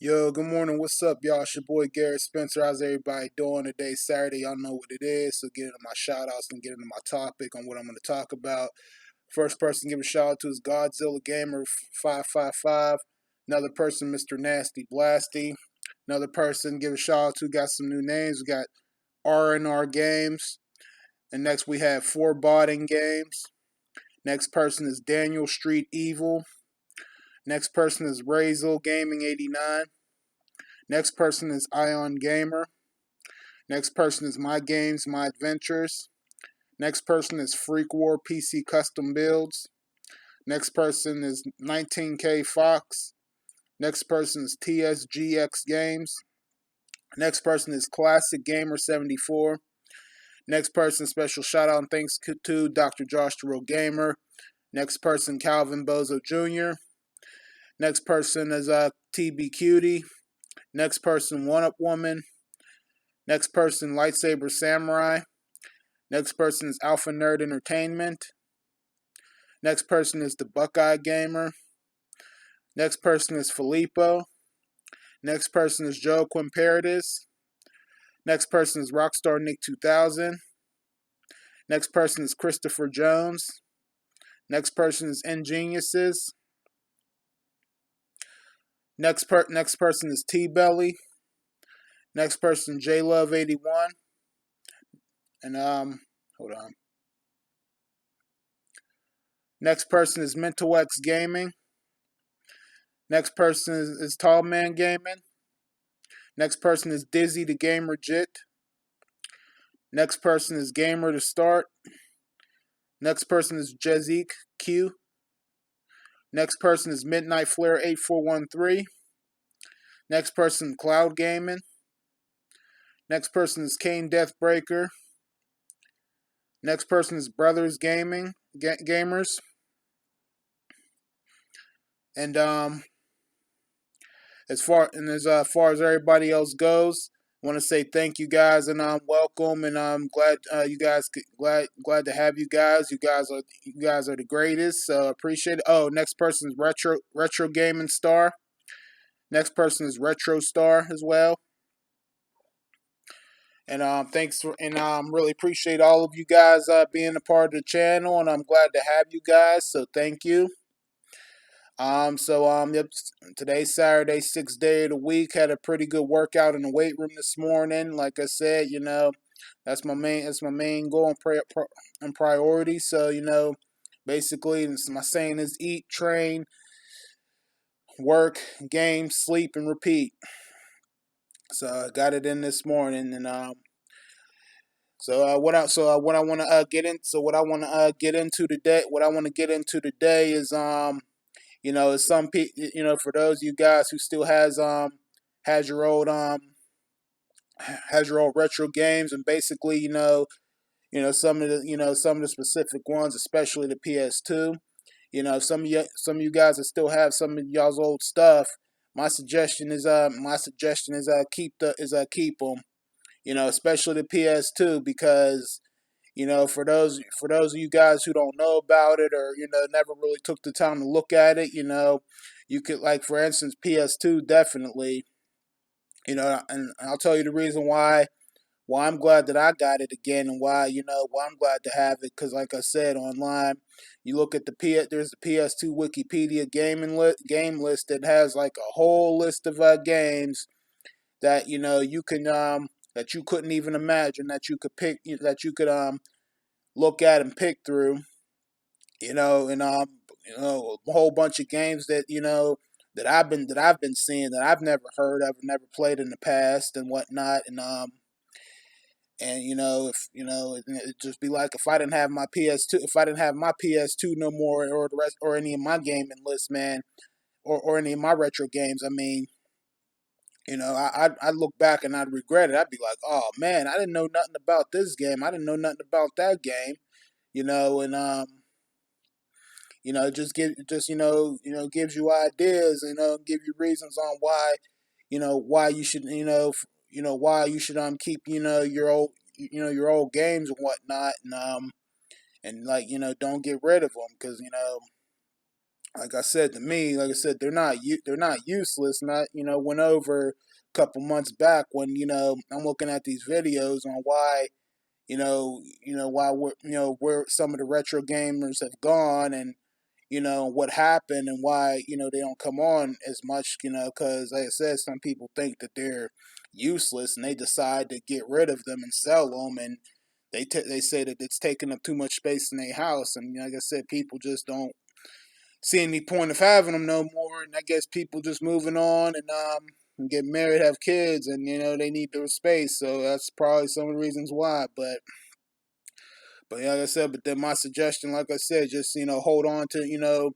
Yo, good morning. What's up, y'all? It's your boy Garrett Spencer. How's everybody doing today? Saturday, y'all know what it is. So get into my shout outs and get into my topic on what I'm going to talk about. First person to give a shout out to is Godzilla Gamer 555. Another person, Mr. Nasty Blasty. Another person, give a shout out to, got some new names. We got R&R Games. And next we have Foreboding Games. Next person is Daniel Street Evil. Next person is Razel Gaming 89. Next person is Ion Gamer. Next person is My Games, My Adventures. Next person is Freak War PC Custom Builds. Next person is 19K Fox. Next person is TSGX Games. Next person is Classic Gamer 74. Next person, special shout out and thanks to Dr. Josh the Gamer. Next person, Calvin Bozo Jr. Next person is TB Cutie. Next person, One Up Woman. Next person, Lightsaber Samurai. Next person is Alpha Nerd Entertainment. Next person is the Buckeye Gamer. Next person is Filippo. Next person is Joe Quimperatus. Next person is Rockstar Nick 2000. Next person is Christopher Jones. Next person is Ingeniuses. Next person is T Belly. Next person J Love 81. And hold on. Next person is Mental X Gaming. Next person is Tall Man Gaming. Next person is Dizzy the Gamer Jit. Next person is Gamer to Start. Next person is Jezik Q. Next person is Midnight Flare 8413. Next person Cloud Gaming. Next person is Kane Deathbreaker. Next person is Brothers Gaming Gamers. And as far as everybody else goes, I want to say thank you guys and welcome, and I'm glad you guys glad to have you guys. You guys are the greatest. So appreciate it. Oh, next person is Retro Gaming Star. Next person is Retro Star as well. And thanks for and really appreciate all of you guys being a part of the channel, and I'm glad to have you guys. So thank you. Yep, today's Saturday, sixth day of the week. Had a pretty good workout in the weight room this morning. Like I said, that's my main goal and priority. So, basically, my saying is eat, train, work, game, sleep, and repeat. So I got it in this morning, and what I want to get into today. What I want to get into today is some for those of you guys who still has your old retro games, and basically some of the specific ones, especially the PS2. Some of you guys that still have some of y'all's old stuff. My suggestion is keep them. Especially the PS2, because for those of you guys who don't know about it, or never really took the time to look at it, you could, like, for instance, PS2 definitely, and I'll tell you the reason why I'm glad that I got it again, and why I'm glad to have it, because like I said, online, you look at there's the PS2 Wikipedia game list that has like a whole list of games that that you couldn't even imagine that you could look at and pick through, and a whole bunch of games that I've been seeing that I've never heard of, never played in the past and whatnot, and if it'd just be like, if I didn't have my PS2, no more, or the rest, or any of my gaming lists, man, or any of my retro games, I mean, I'd look back and I'd regret it. I'd be like, oh man, I didn't know nothing about this game. I didn't know nothing about that game, and gives you ideas, give you reasons on why you should, why you should keep your old games and whatnot, and like, don't get rid of them, because like I said, to me, like I said, they're not useless. Not, went over a couple months back when, I'm looking at these videos on why, why we're, where some of the retro gamers have gone, and what happened, and why they don't come on as much, because like I said, some people think that they're useless and they decide to get rid of them and sell them, and they say that it's taking up too much space in their house, and like I said, people just don't see any point of having them no more, and I guess people just moving on and get married, have kids, and they need their space, so that's probably some of the reasons why. But like I said, but then my suggestion, like I said, just hold on to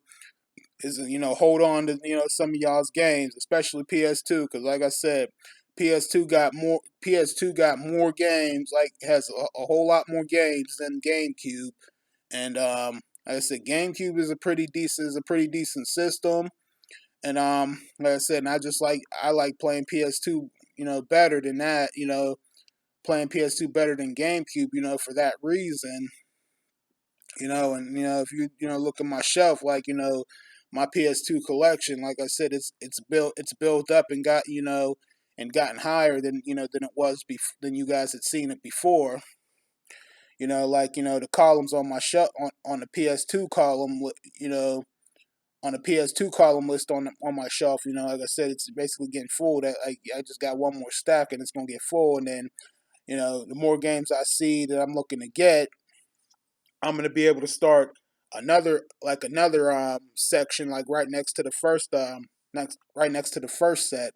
hold on to some of y'all's games, especially PS2, because like I said, PS2 got more games, like has a whole lot more games than GameCube, and like I said, GameCube is a pretty decent system, and like I said, and I like playing PS2, better than that, playing PS2 better than GameCube, for that reason, and if look at my shelf, like my PS2 collection, like I said, it's built up and got and gotten higher than than it was than you guys had seen it before. Like the columns on my shelf on the PS2 column, on the PS2 column list on my shelf, like I said, it's basically getting full. That I just got one more stack and it's gonna get full, and then the more games I see that I'm looking to get, I'm gonna be able to start another section, like right next to the first right next to the first set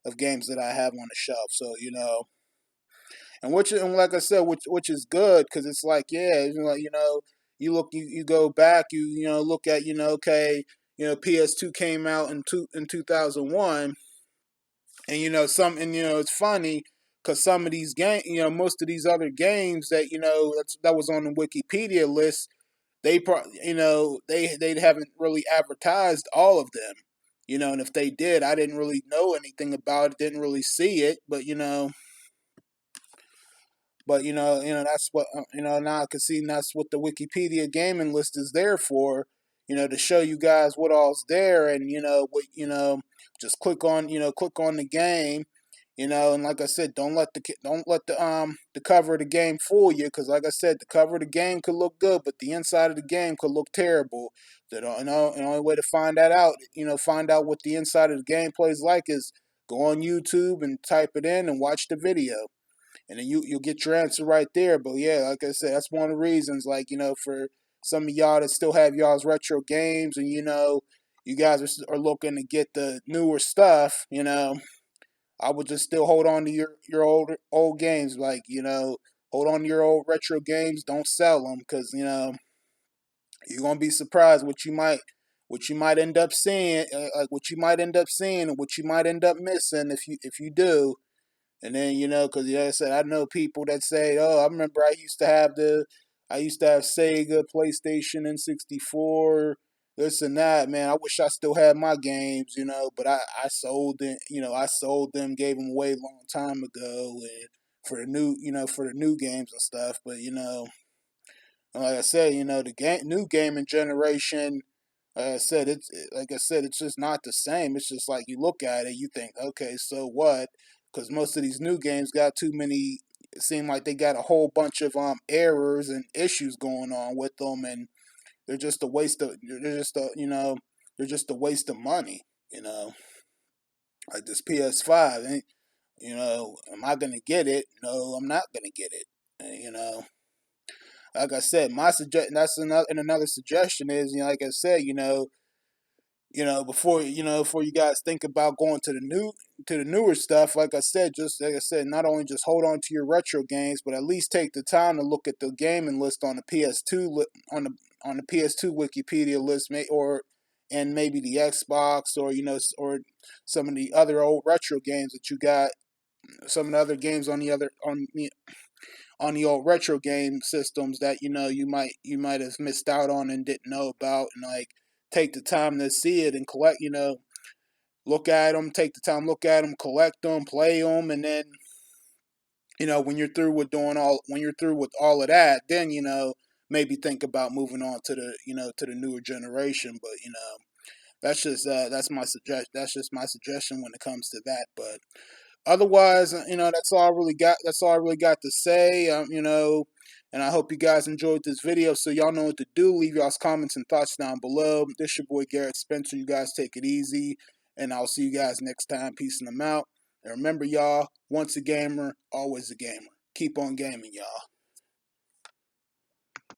of games that I have on the shelf. So and like I said, which is good, because it's like, yeah, you go back, look at, okay, PS2 came out in 2001, and it's funny because some of these games, most of these other games that that was on the Wikipedia list, they haven't really advertised all of them, and if they did, I didn't really know anything about it, didn't really see it, but that's what now I can see, and that's what the Wikipedia gaming list is there for. To show you guys what all's there, and just click on the game. And like I said, don't let the cover of the game fool you, because like I said, the cover of the game could look good, but the inside of the game could look terrible. So the only way to find that out, find out what the inside of the gameplay is like, is go on YouTube and type it in and watch the video, and then you'll get your answer right there. But yeah, like I said, that's one of the reasons. Like for some of y'all that still have y'all's retro games, and you guys are looking to get the newer stuff. I would just still hold on to your old games. Like hold on to your old retro games. Don't sell them, because you're gonna be surprised what you might end up seeing, like what you might end up seeing, and what you might end up missing if you do. And then because like I said, I know people that say, "Oh, I remember I used to have Sega, PlayStation, and 64, this and that. Man, I wish I still had my games, but I sold them, I sold them, gave them away a long time ago, and for the new games and stuff. But like I said, new gaming generation. Like I said, it's just not the same. It's just like you look at it, you think, okay, so what? Because most of these new games got too many. It seem like they got a whole bunch of errors and issues going on with them, and they're just a waste of. They're just a waste of money. Like this PS5. Am I gonna get it? No, I'm not gonna get it. Like I said, my suggestion. That's another suggestion is, like I said, before you guys think about going to the newer stuff, like I said, not only just hold on to your retro games, but at least take the time to look at the gaming list on the PS2 on the PS2 Wikipedia list, or and maybe the Xbox, or or some of the other old retro games that you got, some of the other games on the old retro game systems that you might have missed out on and didn't know about, and like take the time to see it and collect, look at them, take the time, look at them, collect them, play them, and then when you're through with when you're through with all of that, then maybe think about moving on to the to the newer generation. But That's just my suggestion when it comes to that. But otherwise, that's all I really got. That's all I really got to say. And I hope you guys enjoyed this video. So y'all know what to do. Leave y'all's comments and thoughts down below. This your boy Garrett Spencer. You guys take it easy, and I'll see you guys next time. Peace and them out. And remember, y'all, once a gamer, always a gamer. Keep on gaming, y'all.